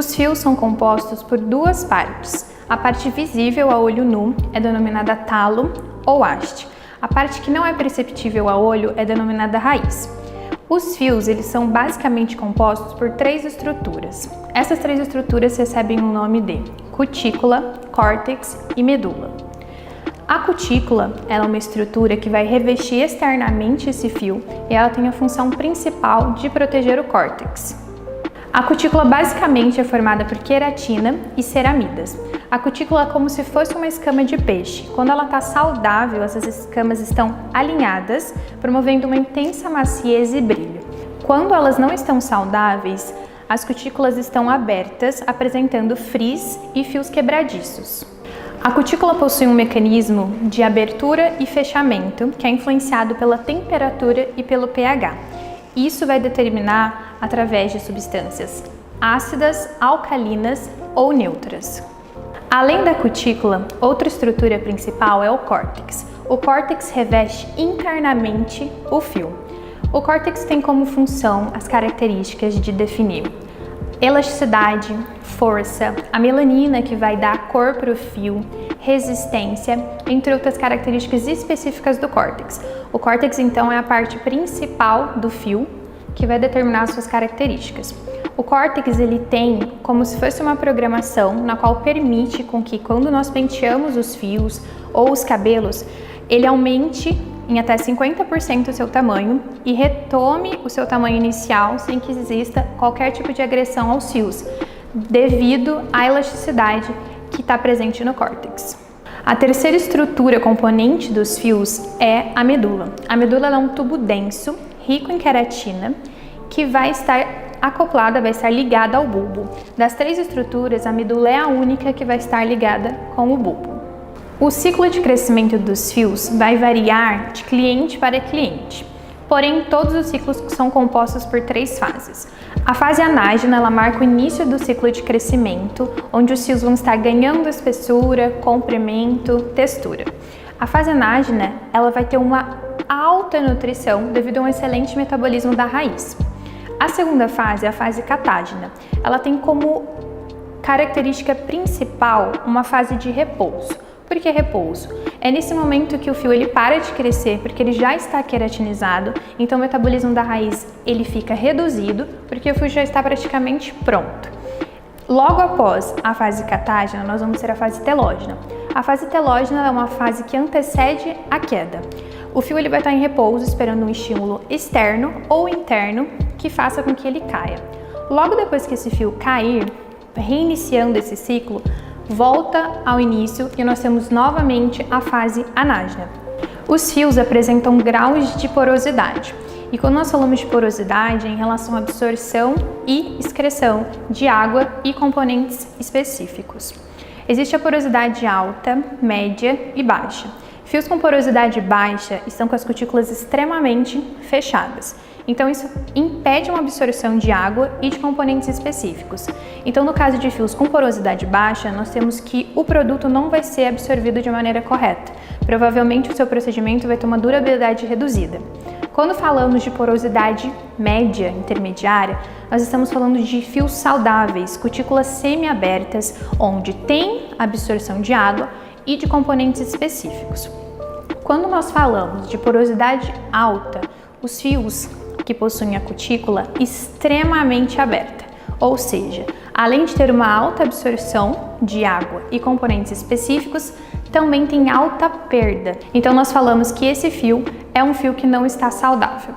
Os fios são compostos por duas partes. A parte visível a olho nu é denominada talo ou haste. A parte que não é perceptível a olho é denominada raiz. Os fios, eles são basicamente compostos por três estruturas. Essas três estruturas recebem o nome de cutícula, córtex e medula. A cutícula ela é uma estrutura que vai revestir externamente esse fio e ela tem a função principal de proteger o córtex. A cutícula basicamente é formada por queratina e ceramidas. A cutícula é como se fosse uma escama de peixe. Quando ela está saudável, essas escamas estão alinhadas, promovendo uma intensa maciez e brilho. Quando elas não estão saudáveis, as cutículas estão abertas, apresentando frizz e fios quebradiços. A cutícula possui um mecanismo de abertura e fechamento, que é influenciado pela temperatura e pelo pH. Isso vai determinar através de substâncias ácidas, alcalinas ou neutras. Além da cutícula, outra estrutura principal é o córtex. O córtex reveste internamente o fio. O córtex tem como função as características de definir elasticidade, força, a melanina que vai dar cor para o fio, resistência, entre outras características específicas do córtex. O córtex, então, é a parte principal do fio que vai determinar as suas características. O córtex, ele tem como se fosse uma programação na qual permite com que quando nós penteamos os fios ou os cabelos, ele aumente em até 50% o seu tamanho e retome o seu tamanho inicial sem que exista qualquer tipo de agressão aos fios, devido à elasticidade que está presente no córtex. A terceira estrutura componente dos fios é a medula. A medula é um tubo denso, rico em queratina, que vai estar acoplada, vai estar ligada ao bulbo. Das três estruturas, a medula é a única que vai estar ligada com o bulbo. O ciclo de crescimento dos fios vai variar de cliente para cliente, porém todos os ciclos são compostos por três fases. A fase anágena, ela marca o início do ciclo de crescimento, onde os fios vão estar ganhando espessura, comprimento, textura. A fase anágena, ela vai ter uma alta nutrição devido a um excelente metabolismo da raiz. A segunda fase é a fase catágena. Ela tem como característica principal uma fase de repouso. Por que repouso? É nesse momento que o fio ele para de crescer, porque ele já está queratinizado, então o metabolismo da raiz ele fica reduzido, porque o fio já está praticamente pronto. Logo após a fase catágena, nós vamos ter a fase telógena. A fase telógena é uma fase que antecede a queda. O fio ele vai estar em repouso, esperando um estímulo externo ou interno que faça com que ele caia. Logo depois que esse fio cair, reiniciando esse ciclo, volta ao início e nós temos novamente a fase anágena. Os fios apresentam graus de porosidade. E quando nós falamos de porosidade, é em relação à absorção e excreção de água e componentes específicos. Existe a porosidade alta, média e baixa. Fios com porosidade baixa estão com as cutículas extremamente fechadas. Então isso impede uma absorção de água e de componentes específicos. Então no caso de fios com porosidade baixa, nós temos que o produto não vai ser absorvido de maneira correta. Provavelmente o seu procedimento vai ter uma durabilidade reduzida. Quando falamos de porosidade média, intermediária, nós estamos falando de fios saudáveis, cutículas semi-abertas, onde tem absorção de água e de componentes específicos. Quando nós falamos de porosidade alta, os fios que possuem a cutícula extremamente aberta, ou seja, além de ter uma alta absorção de água e componentes específicos, também tem alta perda. Então nós falamos que esse fio é um fio que não está saudável.